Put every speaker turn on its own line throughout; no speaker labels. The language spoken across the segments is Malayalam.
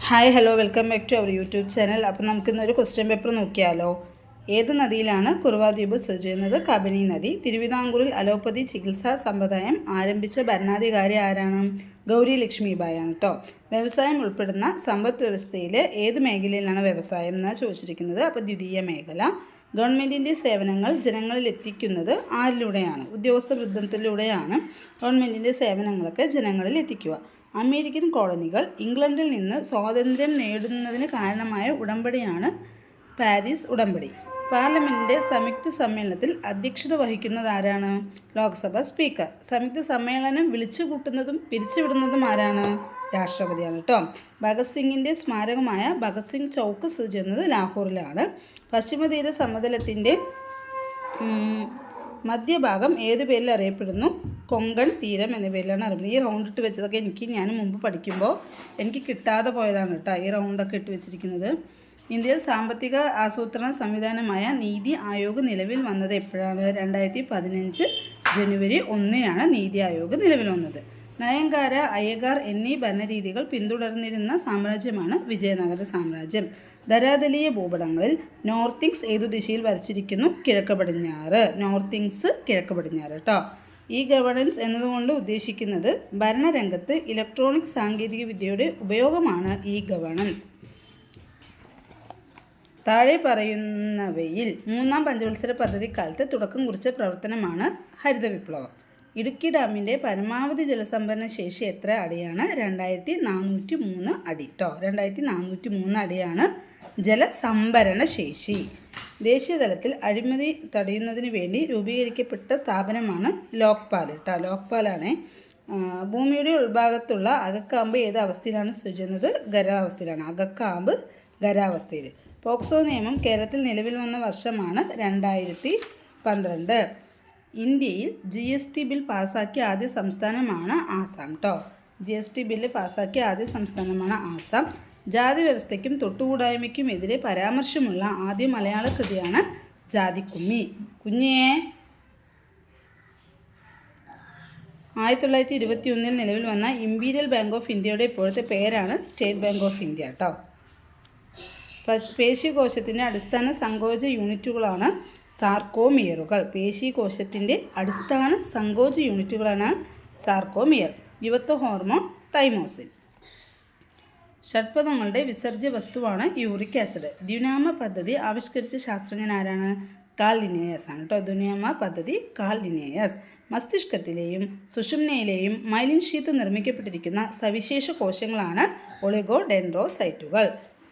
Hi hello welcome back to our YouTube channel. അപ്പോൾ നമുക്കിന്നൊരു ക്വസ്റ്റ്യൻ പേപ്പർ നോക്കിയാലോ. ഏത് നദിയിലാണ് കുറുവാദ്വീപ് സ്ഥിതി ചെയ്യുന്നത്? കബനി നദി. തിരുവിതാംകൂറിൽ അലോപ്പതി ചികിത്സാ സമ്പ്രദായം ആരംഭിച്ച ഭരണാധികാരി ആരാണ്? ഗൗരി ലക്ഷ്മിബായി ആണ് കേട്ടോ. വ്യവസായം ഉൾപ്പെടുന്ന സമ്പദ് വ്യവസ്ഥയിൽ ഏത് മേഖലയിലാണ് വ്യവസായം എന്നാണ് ചോദിച്ചിരിക്കുന്നത്. അപ്പോൾ ദ്വിതീയ മേഖല. ഗവൺമെൻറ്റിൻ്റെ സേവനങ്ങൾ ജനങ്ങളിൽ എത്തിക്കുന്നത് ആരിലൂടെയാണ്? ഉദ്യോഗസ്ഥ വൃദ്ധത്തിലൂടെയാണ് ഗവൺമെൻറ്റിൻ്റെ സേവനങ്ങളൊക്കെ ജനങ്ങളിൽ എത്തിക്കുക. അമേരിക്കൻ കോളനികൾ ഇംഗ്ലണ്ടിൽ നിന്ന് സ്വാതന്ത്ര്യം നേടുന്നതിന് കാരണമായ ഉടമ്പടിയാണ് പാരീസ് ഉടമ്പടി. പാർലമെൻറ്റിൻ്റെ സംയുക്ത സമ്മേളനത്തിൽ അധ്യക്ഷത വഹിക്കുന്നത് ആരാണ്? ലോക്സഭ സ്പീക്കർ. സംയുക്ത സമ്മേളനം വിളിച്ചു കൂട്ടുന്നതും പിരിച്ചുവിടുന്നതും ആരാണ്? രാഷ്ട്രപതിയാണ് കേട്ടോ. ഭഗത് സിംഗിൻ്റെ സ്മാരകമായ ഭഗത് സിംഗ് ചൗക്ക് സ്ഥിതി ചെയ്യുന്നത് ലാഹോറിലാണ്. പശ്ചിമതീര സമതലത്തിൻ്റെ മധ്യഭാഗം ഏതു പേരിൽ അറിയപ്പെടുന്നു? കൊങ്കൺ തീരം എന്ന പേരിലാണ് അറിയപ്പെടുന്നത്. ഈ റൗണ്ട് ഇട്ട് വെച്ചതൊക്കെ ഞാൻ മുമ്പ് പഠിക്കുമ്പോൾ എനിക്ക് കിട്ടാതെ പോയതാണ് കേട്ടോ, ഈ റൗണ്ടൊക്കെ ഇട്ട് വെച്ചിരിക്കുന്നത്. ഇന്ത്യയിൽ സാമ്പത്തിക ആസൂത്രണ സംവിധാനമായ നീതി ആയോഗ് നിലവിൽ വന്നത് എപ്പോഴാണ്? 2015 ജനുവരി 1 നീതി ആയോഗ് നിലവിൽ വന്നത്. നയൻകാര, അയ്യഗാർ എന്നീ ഭരണരീതികൾ പിന്തുടർന്നിരുന്ന സാമ്രാജ്യമാണ് വിജയനഗര സാമ്രാജ്യം. ധരാതലീയ ഭൂപടങ്ങളിൽ നോർത്തിങ്സ് ഏതു ദിശയിൽ വരച്ചിരിക്കുന്നു? കിഴക്ക് പടിഞ്ഞാറ്. നോർത്തിങ്സ് കിഴക്ക് പടിഞ്ഞാറ് കേട്ടോ. ഈ ഗവേണൻസ് എന്നതുകൊണ്ട് ഉദ്ദേശിക്കുന്നത് ഭരണരംഗത്ത് ഇലക്ട്രോണിക് സാങ്കേതിക വിദ്യയുടെ ഉപയോഗമാണ് ഈ ഗവേണൻസ്. താഴെ പറയുന്നവയിൽ മൂന്നാം പഞ്ചവത്സര പദ്ധതിക്കാലത്ത് തുടക്കം കുറിച്ച പ്രവർത്തനമാണ് ഹരിത വിപ്ലവം. ഇടുക്കി ഡാമിൻ്റെ പരമാവധി ജലസംഭരണ ശേഷി എത്ര അടിയാണ്? 2403 അടി കേട്ടോ. 2403 അടിയാണ് ജലസംഭരണ ശേഷി. ദേശീയതലത്തിൽ അഴിമതി തടയുന്നതിന് വേണ്ടി രൂപീകരിക്കപ്പെട്ട സ്ഥാപനമാണ് ലോക്പാൽ കേട്ടോ. ലോക്പാലാണ്. ഭൂമിയുടെ ഉൾഭാഗത്തുള്ള അകക്കാമ്പ് ഏത് അവസ്ഥയിലാണ് സ്ഥിതി ചെയ്യുന്നത്? ഖരാവസ്ഥയിലാണ്. അകക്കാമ്പ് ഖരാവസ്ഥയിൽ. പോക്സോ നിയമം കേരളത്തിൽ നിലവിൽ വന്ന വർഷമാണ് 2012. ഇന്ത്യയിൽ GST ബിൽ പാസ്സാക്കിയ ആദ്യ സംസ്ഥാനമാണ് ആസാം കേട്ടോ. GST ബില്ല് പാസ്സാക്കിയ ആദ്യ സംസ്ഥാനമാണ് ആസാം. ജാതി വ്യവസ്ഥയ്ക്കും തൊട്ടുകൂടായ്മയ്ക്കും എതിരെ പരാമർശമുള്ള ആദ്യ മലയാള കൃതിയാണ് ജാതിക്കുമ്മി. കുഞ്ഞേ, 1921 നിലവിൽ വന്ന ഇമ്പീരിയൽ ബാങ്ക് ഓഫ് ഇന്ത്യയുടെ ഇപ്പോഴത്തെ പേരാണ് സ്റ്റേറ്റ് ബാങ്ക് ഓഫ് ഇന്ത്യ കേട്ടോ. പേശീകോശത്തിൻ്റെ അടിസ്ഥാന സങ്കോച യൂണിറ്റുകളാണ് സാർക്കോമിയറുകൾ. പേശീകോശത്തിൻ്റെ അടിസ്ഥാന സങ്കോച യൂണിറ്റുകളാണ് സാർക്കോമിയർ. യുവത്വ ഹോർമോൺ തൈമോസിൻ. ഷഡ്പദങ്ങളുടെ വിസർജ്യ വസ്തുവാണ് യൂറിക് ആസിഡ്. ദ്യുനാമ പദ്ധതി ആവിഷ്കരിച്ച ശാസ്ത്രജ്ഞൻ ആരാണ്? കാൾ ലിനേയസ് ആണ് കേട്ടോ. ദ്യുനാമ പദ്ധതി കാൾ ലിനേയസ്. മസ്തിഷ്കത്തിലെയും സുഷുമ്നയിലെയും മൈലിൻ ഷീത്ത് നിർമ്മിക്കപ്പെട്ടിരിക്കുന്ന സവിശേഷ കോശങ്ങളാണ് ഒളിഗോഡെൻഡ്രോസൈറ്റുകൾ.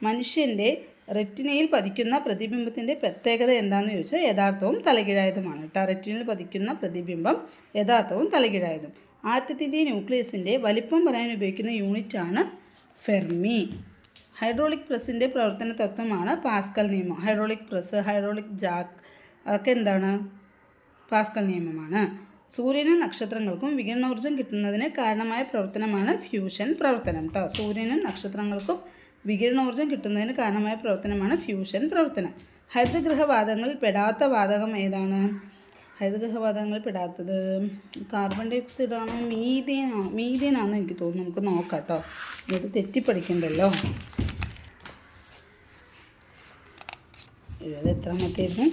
മനുഷ്യൻ്റെ റെറ്റിനയിൽ പതിക്കുന്ന പ്രതിബിംബത്തിൻ്റെ പ്രത്യേകത എന്താണെന്ന് ചോദിച്ചാൽ യഥാർത്ഥവും തലകീഴായതുമാണ് കേട്ടോ. റെറ്റിനയിൽ പതിക്കുന്ന പ്രതിബിംബം യഥാർത്ഥവും തലകീഴായതും. ആറ്റത്തിൻ്റെ ന്യൂക്ലിയസിൻ്റെ വലിപ്പം പറയാൻ ഉപയോഗിക്കുന്ന യൂണിറ്റാണ് ഫെർമി. ഹൈഡ്രോളിക് പ്രസ്സിൻ്റെ പ്രവർത്തന തത്വമാണ് പാസ്കൽ നിയമം. ഹൈഡ്രോളിക് പ്രസ്, ഹൈഡ്രോളിക് ജാക്ക് അതൊക്കെ എന്താണ്? പാസ്കൽ നിയമമാണ്. സൂര്യനും നക്ഷത്രങ്ങൾക്കും വികിരണോർജ്ജം കിട്ടുന്നതിന് കാരണമായ പ്രവർത്തനമാണ് ഫ്യൂഷൻ പ്രവർത്തനം കേട്ടോ. സൂര്യനും നക്ഷത്രങ്ങൾക്കും വികിരണോർജ്ജം കിട്ടുന്നതിന് കാരണമായ പ്രവർത്തനമാണ് ഫ്യൂഷൻ പ്രവർത്തനം. ഹരിതഗൃഹവാതകങ്ങളിൽ പെടാത്ത വാതകം ഏതാണ്? ഹരിതഗൃഹവാതകങ്ങളിൽ പെടാത്തത് കാർബൺ ഡൈ ഓക്സൈഡാണോ മീഥേനാണോ എനിക്ക് തോന്നുന്നു. നമുക്ക് നോക്കാം കേട്ടോ, ഇത് തെറ്റിപ്പടിക്കണ്ടല്ലോ. ഇത് എത്രാമത്തേയിരുന്നു?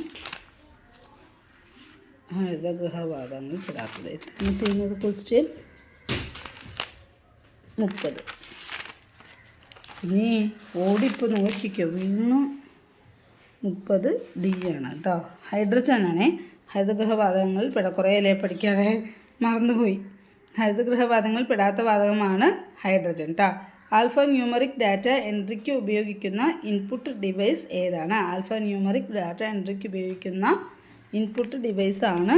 ഹരിതഗൃഹവാതകങ്ങളിൽ പെടാത്തത് എത്രാമത്തേന്നത്? ക്വസ്റ്റ്യൻ 30. ഇനി ഓടിപ്പോൾ നോക്കിക്കോ, വീണു. 30D ആണ് കേട്ടോ. ഹൈഡ്രജനാണേ ഹരിതഗൃഹവാതകങ്ങളിൽ കുറേ പഠിക്കാതെ മറന്നുപോയി. ഹരിതഗൃഹവാതകങ്ങളിൽ പെടാത്ത വാതകമാണ് ഹൈഡ്രജൻ കേട്ടോ. ആൽഫ ന്യൂമറിക് ഡാറ്റ എൻട്രിക്ക് ഉപയോഗിക്കുന്ന ഇൻപുട്ട് ഡിവൈസ് ഏതാണ്? ആൽഫ ന്യൂമറിക് ഡാറ്റ എൻട്രിക്ക് ഉപയോഗിക്കുന്ന ഇൻപുട്ട് ഡിവൈസാണ്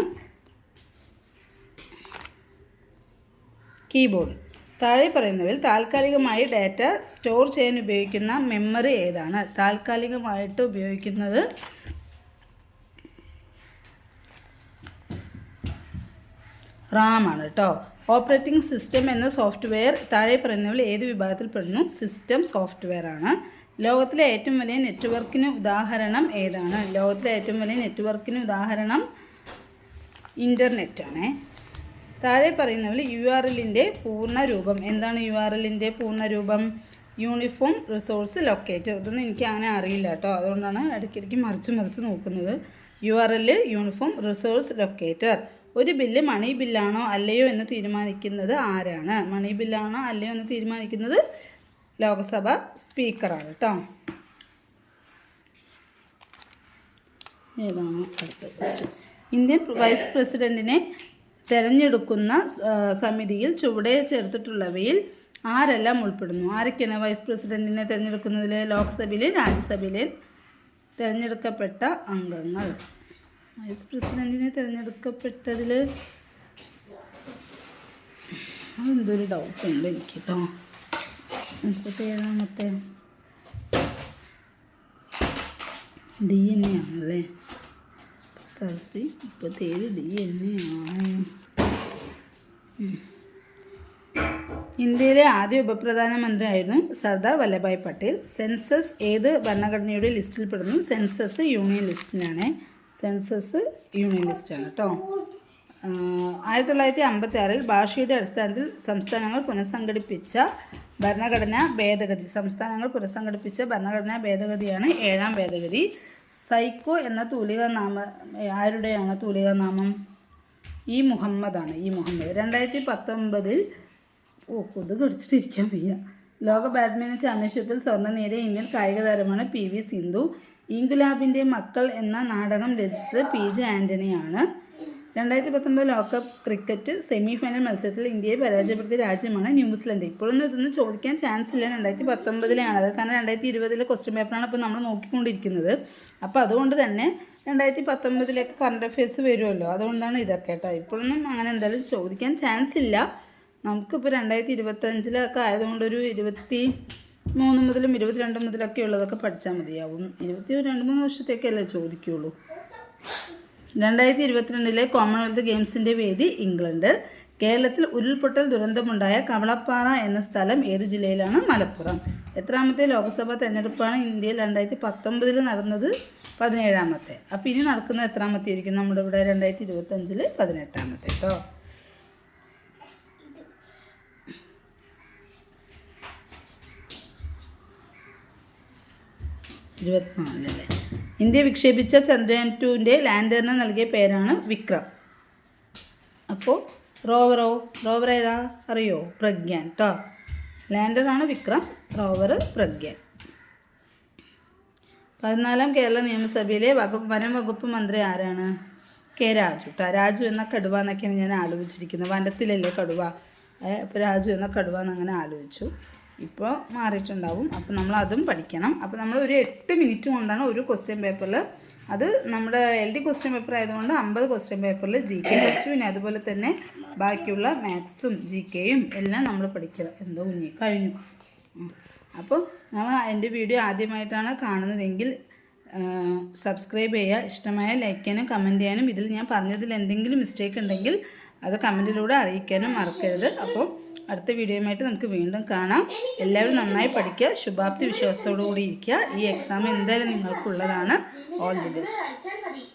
കീബോർഡ്. താഴെ പറയുന്നവയിൽ താൽക്കാലികമായി ഡാറ്റ സ്റ്റോർ ചെയ്യാൻ ഉപയോഗിക്കുന്ന മെമ്മറി ഏതാണ്? താൽക്കാലികമായിട്ട് ഉപയോഗിക്കുന്നത് റാം ആണ് കേട്ടോ. ഓപ്പറേറ്റിംഗ് സിസ്റ്റം എന്ന സോഫ്റ്റ്വെയർ താഴെ പറയുന്നവയിൽ ഏത് വിഭാഗത്തിൽ പെടുന്നു? സിസ്റ്റം സോഫ്റ്റ്വെയർ ആണ്. ലോകത്തിലെ ഏറ്റവും വലിയ നെറ്റ്വർക്കിന് ഉദാഹരണം ഏതാണ്? ലോകത്തിലെ ഏറ്റവും വലിയ നെറ്റ്വർക്കിന് ഉദാഹരണം ഇൻ്റർനെറ്റാണ്. താഴെ പറയുന്നവയിൽ URLൻ്റെ പൂർണ്ണ രൂപം എന്താണ്? URLൻ്റെ പൂർണ്ണ രൂപം യൂണിഫോം റിസോഴ്സ് ലൊക്കേറ്റർ. ഇതൊന്നും എനിക്ക് അങ്ങനെ അറിയില്ല കേട്ടോ, അതുകൊണ്ടാണ് ഇടയ്ക്കിടയ്ക്ക് മറിച്ച് നോക്കുന്നത്. URL uniform resource locator. ഒരു ബില്ല് മണി ബില്ലാണോ അല്ലയോ എന്ന് തീരുമാനിക്കുന്നത് ആരാണ്? മണി ബില്ലാണോ അല്ലയോ എന്ന് തീരുമാനിക്കുന്നത് ലോക്സഭ സ്പീക്കറാണ് കേട്ടോ. ഏതാണ് അടുത്ത ക്വസ്റ്റ്യൻ? ഇന്ത്യൻ വൈസ് പ്രസിഡന്റിനെ തിരഞ്ഞെടുക്കുന്ന സമിതിയിൽ ചുവടെ ചേർത്തിട്ടുള്ളവയിൽ ആരെല്ലാം ഉൾപ്പെടുന്നു? ആരൊക്കെയാണ് വൈസ് പ്രസിഡന്റിനെ തിരഞ്ഞെടുക്കുന്നതിൽ? ലോക്സഭയിലെ രാജ്യസഭയിലെ തിരഞ്ഞെടുക്കപ്പെട്ട അംഗങ്ങൾ. വൈസ് പ്രസിഡന്റിനെ തിരഞ്ഞെടുക്കപ്പെട്ടതിൽ എന്തൊരു ഡൗട്ടുണ്ട് എനിക്ക് കേട്ടോ. 37ാമത്തെ ഡി തന്നെയാണല്ലേ. 37 ഡി തന്നെയാണ്. ഇന്ത്യയിലെ ആദ്യ ഉപപ്രധാനമന്ത്രിയായിരുന്നു സർദാർ വല്ലഭായ് പട്ടേൽ. സെൻസസ് ഏത് ഭരണഘടനയുടെ ലിസ്റ്റിൽ പെടുന്നു? സെൻസസ് യൂണിയൻ ലിസ്റ്റിലാണ്. സെൻസസ് യൂണിയൻ ലിസ്റ്റാണ് കേട്ടോ. 1956 ഭാഷയുടെ അടിസ്ഥാനത്തിൽ സംസ്ഥാനങ്ങൾ പുനഃസംഘടിപ്പിച്ച ഭരണഘടനാ ഭേദഗതിയാണ് 7ാം ഭേദഗതി. സൈക്കോ എന്ന തൂലികാനാമം ആരുടെയാണ്? തൂലികാനാമം ഇ മുഹമ്മദാണ്. 2019 കൊതുക് കടിച്ചിട്ടിരിക്കാൻ വയ്യ. ലോക ബാഡ്മിൻ്റൺ ചാമ്പ്യൻഷിപ്പിൽ സ്വർണ്ണം നേടിയ ഇന്ത്യൻ കായിക താരമാണ് PV സിന്ധു. ഇൻകുലാബിൻ്റെ മക്കൾ എന്ന നാടകം രചിച്ചത് PJ ആൻ്റണിയാണ്. 2019 ലോകകപ്പ് ക്രിക്കറ്റ് സെമി ഫൈനൽ മത്സരത്തിൽ ഇന്ത്യയെ പരാജയപ്പെടുത്തിയ രാജ്യമാണ് ന്യൂസിലൻഡ്. ഇപ്പോഴൊന്നും ഇതൊന്നും ചോദിക്കാൻ ചാൻസ് ഇല്ല. 2019 അത് കാരണം 2020 ക്വസ്റ്റ്യൻ പേപ്പറാണ് ഇപ്പോൾ നമ്മൾ നോക്കിക്കൊണ്ടിരിക്കുന്നത്. അപ്പോൾ അതുകൊണ്ട് തന്നെ 2019 കറണ്ട് അഫയേഴ്സ് വരുമല്ലോ, അതുകൊണ്ടാണ് ഇതൊക്കെ കേട്ടോ. ഇപ്പോഴൊന്നും അങ്ങനെ എന്തായാലും ചോദിക്കാൻ ചാൻസ് ഇല്ല. നമുക്കിപ്പോൾ 2025 ആയതുകൊണ്ട് ഒരു 23 മുതലും 22 മുതലൊക്കെ ഉള്ളതൊക്കെ പഠിച്ചാൽ മതിയാവും. 22-23 വർഷത്തേക്കല്ലേ ചോദിക്കുകയുള്ളൂ. 2022 കോമൺവെൽത്ത് ഗെയിംസിൻ്റെ വേദി ഇംഗ്ലണ്ട്. കേരളത്തിൽ ഉരുൾപൊട്ടൽ ദുരന്തമുണ്ടായ കവളപ്പാറ എന്ന സ്ഥലം ഏത് ജില്ലയിലാണ്? മലപ്പുറം. എത്രാമത്തെ ലോക്സഭാ തെരഞ്ഞെടുപ്പാണ് ഇന്ത്യയിൽ 2019 നടന്നത്? 17ാമത്തെ. അപ്പോൾ ഇനി നടക്കുന്നത് എത്രാമത്തെ ആയിരിക്കും? നമ്മുടെ ഇവിടെ 2025 18ാമത്തെ കേട്ടോ. 24 അല്ലേ. ഇന്ത്യ വിക്ഷേപിച്ച ചന്ദ്രയാൻ 2ൻ്റെ ലാൻഡറിന് നൽകിയ പേരാണ് വിക്രം. അപ്പോൾ റോവർ ഏതാ അറിയോ? പ്രഗ്യാൻ കേട്ടോ. ലാൻഡറാണ് വിക്രം, റോവർ പ്രഗ്യാൻ. 14ാം കേരള നിയമസഭയിലെ വനം വകുപ്പ് മന്ത്രി ആരാണ്? കെ രാജു കേട്ടോ. രാജു എന്ന കടുവ എന്നൊക്കെയാണ് ഞാൻ ആലോചിച്ചിരിക്കുന്നത്. വനത്തിലല്ലേ കടുവ, അപ്പോൾ രാജു എന്ന കടുവ എന്നങ്ങനെ ആലോചിച്ചു. ഇപ്പോൾ മാറിയിട്ടുണ്ടാവും. അപ്പോൾ നമ്മൾ അതും പഠിക്കണം. അപ്പോൾ നമ്മൾ ഒരു 8 മിനിറ്റ് കൊണ്ടാണ് ഒരു ക്വസ്റ്റ്യൻ പേപ്പറിൽ, അത് നമ്മുടെ LD ക്വസ്റ്റ്യൻ പേപ്പർ ആയതുകൊണ്ട് 50 ക്വസ്റ്റ്യൻ പേപ്പറിൽ GK പഠിച്ചു. പിന്നെ അതുപോലെ തന്നെ ബാക്കിയുള്ള മാത്സും GKയും എല്ലാം നമ്മൾ പഠിക്കണം. എന്തോ കഴിഞ്ഞു. അപ്പോൾ നമ്മൾ എൻ്റെ വീഡിയോ ആദ്യമായിട്ടാണ് കാണുന്നതെങ്കിൽ സബ്സ്ക്രൈബ് ചെയ്യുക. ഇഷ്ടമായ ലൈക്ക് ചെയ്യാനും കമൻറ്റ് ചെയ്യാനും, ഇതിൽ ഞാൻ പറഞ്ഞതിൽ എന്തെങ്കിലും മിസ്റ്റേക്ക് ഉണ്ടെങ്കിൽ അത് കമൻറ്റിലൂടെ അറിയിക്കാനും മറക്കരുത്. അപ്പോൾ അടുത്ത വീഡിയോയുമായിട്ട് നമുക്ക് വീണ്ടും കാണാം. എല്ലാവരും നന്നായി പഠിക്കുക, ശുഭാപ്തി വിശ്വാസത്തോടു കൂടി ഇരിക്കുക. ഈ എക്സാം എന്തായാലും നിങ്ങൾക്കുള്ളതാണ്. All the best.